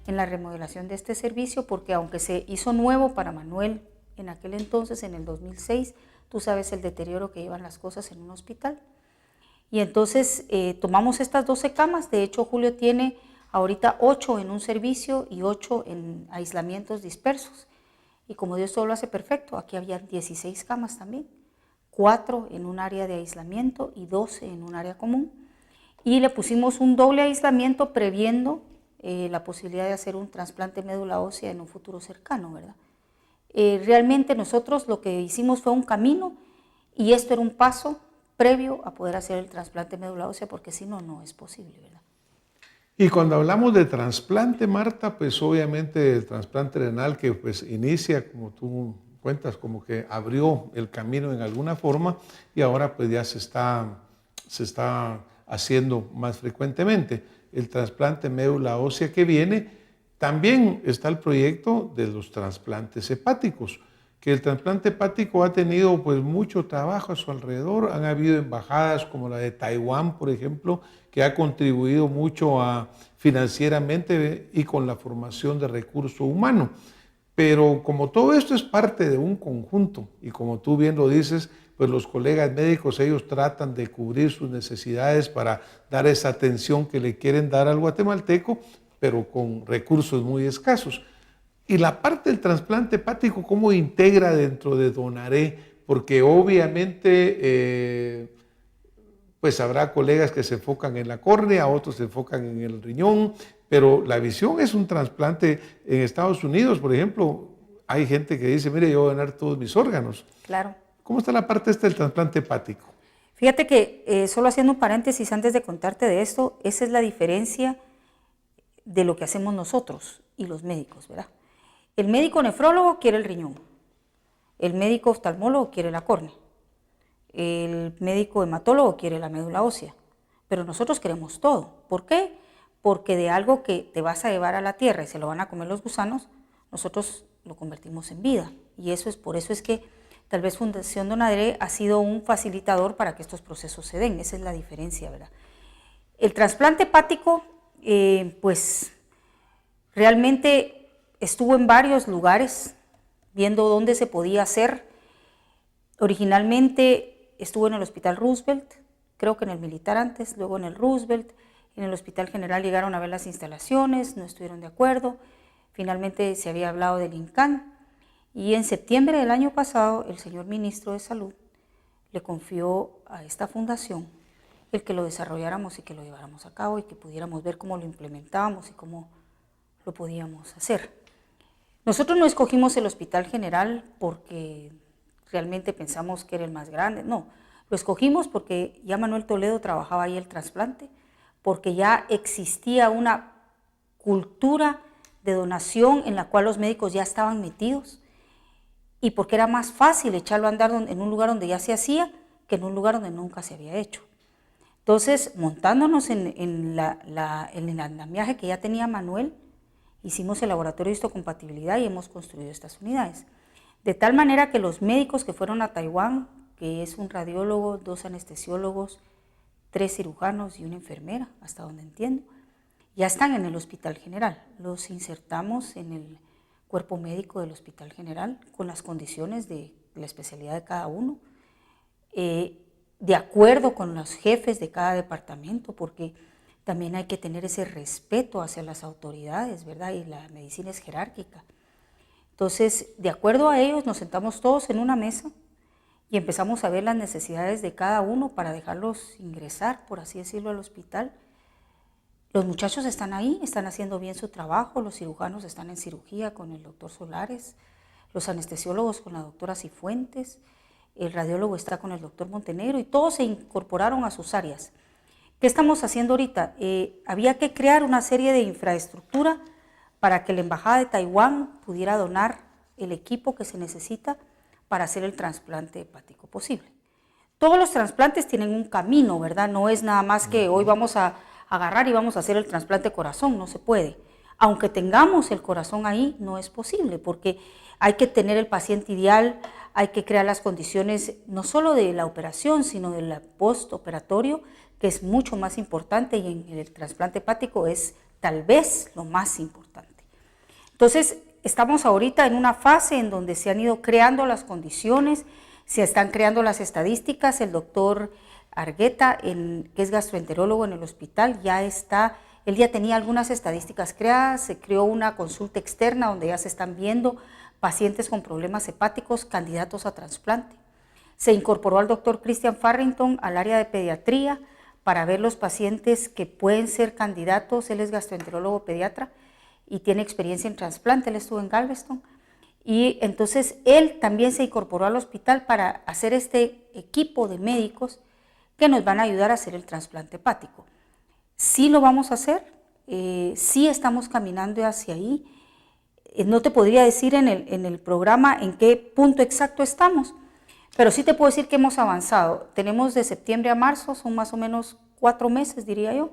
en la remodelación de este servicio, porque aunque se hizo nuevo para Manuel en aquel entonces, en el 2006, tú sabes el deterioro que llevan las cosas en un hospital. Y entonces tomamos estas 12 camas, de hecho Julio tiene ahorita 8 en un servicio y 8 en aislamientos dispersos. Y como Dios todo lo hace perfecto, aquí había 16 camas también, 4 en un área de aislamiento y 12 en un área común. Y le pusimos un doble aislamiento previendo la posibilidad de hacer un trasplante de médula ósea en un futuro cercano, ¿verdad? Realmente nosotros lo que hicimos fue un camino y esto era un paso previo a poder hacer el trasplante de médula ósea, porque si no, no es posible, ¿verdad? Y cuando hablamos de trasplante, Marta, pues obviamente el trasplante renal que pues inicia, como tú cuentas, como que abrió el camino en alguna forma y ahora pues ya se está haciendo más frecuentemente. El trasplante médula ósea que viene, también está el proyecto de los trasplantes hepáticos, que el trasplante hepático ha tenido pues mucho trabajo a su alrededor. Han habido embajadas como la de Taiwán, por ejemplo, que ha contribuido mucho financieramente y con la formación de recurso humano. Pero como todo esto es parte de un conjunto y como tú bien lo dices, pues los colegas médicos, ellos tratan de cubrir sus necesidades para dar esa atención que le quieren dar al guatemalteco, pero con recursos muy escasos. Y la parte del trasplante hepático, ¿cómo integra dentro de Donaré? Porque obviamente pues habrá colegas que se enfocan en la córnea, otros se enfocan en el riñón, pero la visión es un trasplante. En Estados Unidos, por ejemplo, hay gente que dice, mire, yo voy a donar todos mis órganos. Claro. ¿Cómo está la parte del trasplante hepático? Fíjate que, solo haciendo un paréntesis antes de contarte de esto, esa es la diferencia de lo que hacemos nosotros y los médicos, ¿verdad? El médico nefrólogo quiere el riñón, el médico oftalmólogo quiere la córnea, el médico hematólogo quiere la médula ósea, pero nosotros queremos todo. ¿Por qué? Porque de algo que te vas a llevar a la tierra y se lo van a comer los gusanos, nosotros lo convertimos en vida. Y por eso es que tal vez Fundación Donaré ha sido un facilitador para que estos procesos se den. Esa es la diferencia, ¿verdad? El trasplante hepático, pues realmente estuvo en varios lugares viendo dónde se podía hacer. Originalmente estuvo en el Hospital Roosevelt, creo que en el militar antes, luego en el Roosevelt, en el Hospital General llegaron a ver las instalaciones, no estuvieron de acuerdo, finalmente se había hablado del INCAN y en septiembre del año pasado el señor ministro de Salud le confió a esta fundación el que lo desarrolláramos y que lo lleváramos a cabo y que pudiéramos ver cómo lo implementábamos y cómo lo podíamos hacer. Nosotros no escogimos el Hospital General porque realmente pensamos que era el más grande, no, lo escogimos porque ya Manuel Toledo trabajaba ahí el trasplante, porque ya existía una cultura de donación en la cual los médicos ya estaban metidos y porque era más fácil echarlo a andar en un lugar donde ya se hacía que en un lugar donde nunca se había hecho. Entonces, montándonos en el andamiaje que ya tenía Manuel, hicimos el laboratorio de histocompatibilidad y hemos construido estas unidades. De tal manera que los médicos que fueron a Taiwán, que es un radiólogo, 2 anestesiólogos, 3 cirujanos y una enfermera, hasta donde entiendo, ya están en el Hospital General. Los insertamos en el cuerpo médico del Hospital General con las condiciones de la especialidad de cada uno, de acuerdo con los jefes de cada departamento, porque también hay que tener ese respeto hacia las autoridades, ¿verdad? Y la medicina es jerárquica. Entonces, de acuerdo a ellos, nos sentamos todos en una mesa y empezamos a ver las necesidades de cada uno para dejarlos ingresar, por así decirlo, al hospital. Los muchachos están ahí, están haciendo bien su trabajo, los cirujanos están en cirugía con el doctor Solares, los anestesiólogos con la doctora Cifuentes, el radiólogo está con el doctor Montenegro y todos se incorporaron a sus áreas. ¿Qué estamos haciendo ahorita? Había que crear una serie de infraestructura para que la Embajada de Taiwán pudiera donar el equipo que se necesita para hacer el trasplante hepático posible. Todos los trasplantes tienen un camino, ¿verdad? No es nada más que hoy vamos a agarrar y vamos a hacer el trasplante de corazón, no se puede. Aunque tengamos el corazón ahí, no es posible, porque hay que tener el paciente ideal, hay que crear las condiciones no solo de la operación, sino del postoperatorio, que es mucho más importante y en el trasplante hepático es tal vez lo más importante. Entonces, estamos ahorita en una fase en donde se han ido creando las condiciones, se están creando las estadísticas. El doctor Argueta, que es gastroenterólogo en el hospital, él ya tenía algunas estadísticas creadas, se creó una consulta externa donde ya se están viendo pacientes con problemas hepáticos, candidatos a trasplante. Se incorporó al doctor Christian Farrington al área de pediatría para ver los pacientes que pueden ser candidatos. Él es gastroenterólogo pediatra y tiene experiencia en trasplante, él estuvo en Galveston. Y entonces él también se incorporó al hospital para hacer este equipo de médicos que nos van a ayudar a hacer el trasplante hepático. Sí lo vamos a hacer, sí estamos caminando hacia ahí. No te podría decir en el programa en qué punto exacto estamos, pero sí te puedo decir que hemos avanzado. Tenemos de septiembre a marzo, son más o menos 4 meses, diría yo,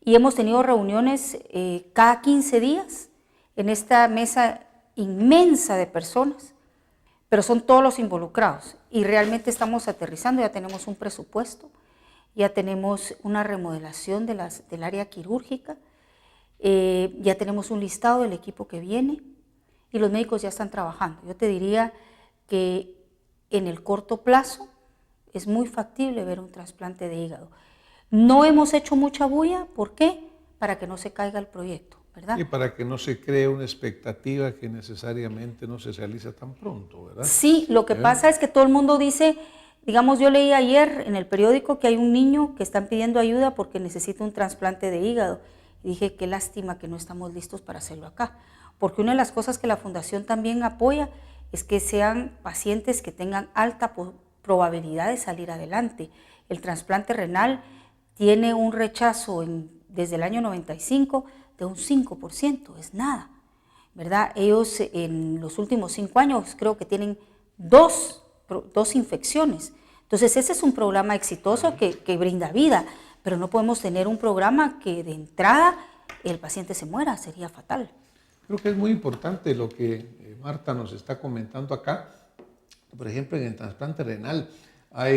y hemos tenido reuniones cada 15 días en esta mesa inmensa de personas, pero son todos los involucrados y realmente estamos aterrizando. Ya tenemos un presupuesto, ya tenemos una remodelación del área quirúrgica, ya tenemos un listado del equipo que viene y los médicos ya están trabajando. Yo te diría que en el corto plazo es muy factible ver un trasplante de hígado. No hemos hecho mucha bulla, ¿por qué? Para que no se caiga el proyecto, ¿verdad? Y para que no se cree una expectativa que necesariamente no se realiza tan pronto, ¿verdad? Sí, lo que pasa es que todo el mundo dice, digamos, yo leí ayer en el periódico que hay un niño que están pidiendo ayuda porque necesita un trasplante de hígado. Y dije, qué lástima que no estamos listos para hacerlo acá, porque una de las cosas que la Fundación también apoya es que sean pacientes que tengan alta probabilidad de salir adelante. El trasplante renal tiene un rechazo desde el año 95 de un 5%, es nada, ¿verdad? Ellos en los últimos 5 años creo que tienen dos infecciones. Entonces ese es un programa exitoso que brinda vida, pero no podemos tener un programa que de entrada el paciente se muera, sería fatal. Creo que es muy importante lo que Marta nos está comentando acá. Por ejemplo, en el trasplante renal hay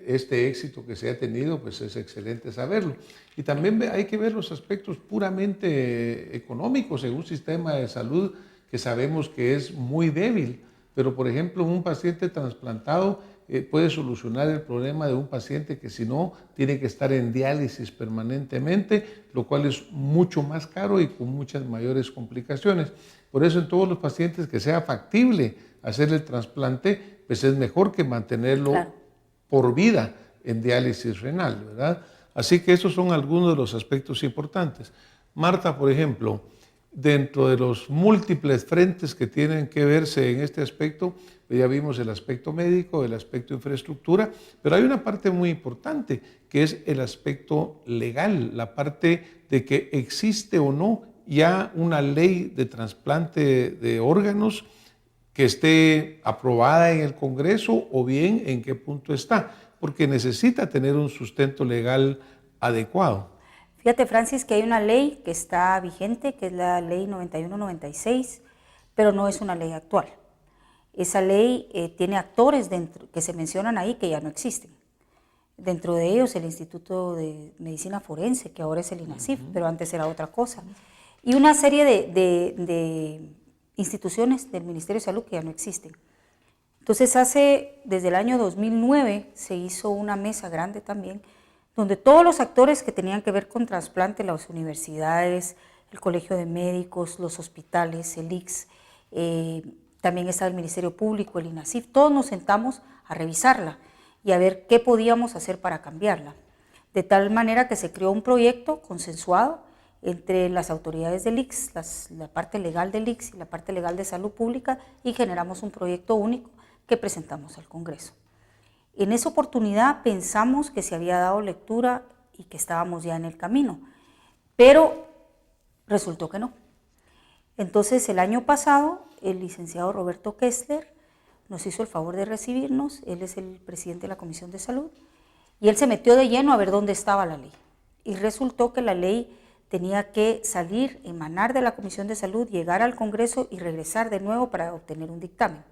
este éxito que se ha tenido, pues es excelente saberlo. Y también hay que ver los aspectos puramente económicos en un sistema de salud que sabemos que es muy débil. Pero, por ejemplo, un paciente trasplantado puede solucionar el problema de un paciente que si no tiene que estar en diálisis permanentemente, lo cual es mucho más caro y con muchas mayores complicaciones. Por eso en todos los pacientes que sea factible hacer el trasplante, pues es mejor que mantenerlo por vida en diálisis renal, ¿verdad? Así que esos son algunos de los aspectos importantes. Marta, por ejemplo, dentro de los múltiples frentes que tienen que verse en este aspecto, ya vimos el aspecto médico, el aspecto infraestructura, pero hay una parte muy importante que es el aspecto legal, la parte de que existe o no ya una ley de trasplante de órganos que esté aprobada en el Congreso o bien en qué punto está, porque necesita tener un sustento legal adecuado. Fíjate, Francis, que hay una ley que está vigente, que es la ley 9196, pero no es una ley actual. Esa ley tiene actores dentro, que se mencionan ahí que ya no existen. Dentro de ellos el Instituto de Medicina Forense, que ahora es el INASIF, pero antes era otra cosa. Y una serie de instituciones del Ministerio de Salud que ya no existen. Entonces desde el año 2009 se hizo una mesa grande también, donde todos los actores que tenían que ver con trasplante, las universidades, el Colegio de Médicos, los hospitales, el ICS, también está el Ministerio Público, el INASIF, todos nos sentamos a revisarla y a ver qué podíamos hacer para cambiarla. De tal manera que se creó un proyecto consensuado entre las autoridades del ICS, la parte legal del ICS y la parte legal de salud pública, y generamos un proyecto único que presentamos al Congreso. En esa oportunidad pensamos que se había dado lectura y que estábamos ya en el camino, pero resultó que no. Entonces el año pasado el licenciado Roberto Kessler nos hizo el favor de recibirnos, él es el presidente de la Comisión de Salud, y él se metió de lleno a ver dónde estaba la ley. Y resultó que la ley tenía que salir, emanar de la Comisión de Salud, llegar al Congreso y regresar de nuevo para obtener un dictamen.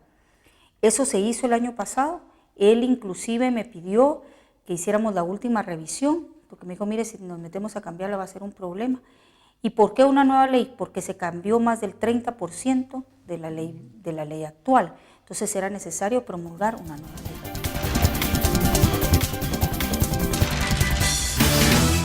Eso se hizo el año pasado. Él inclusive me pidió que hiciéramos la última revisión, porque me dijo, mire, si nos metemos a cambiarla va a ser un problema. ¿Y por qué una nueva ley? Porque se cambió más del 30% de la ley actual. Entonces era necesario promulgar una nueva ley.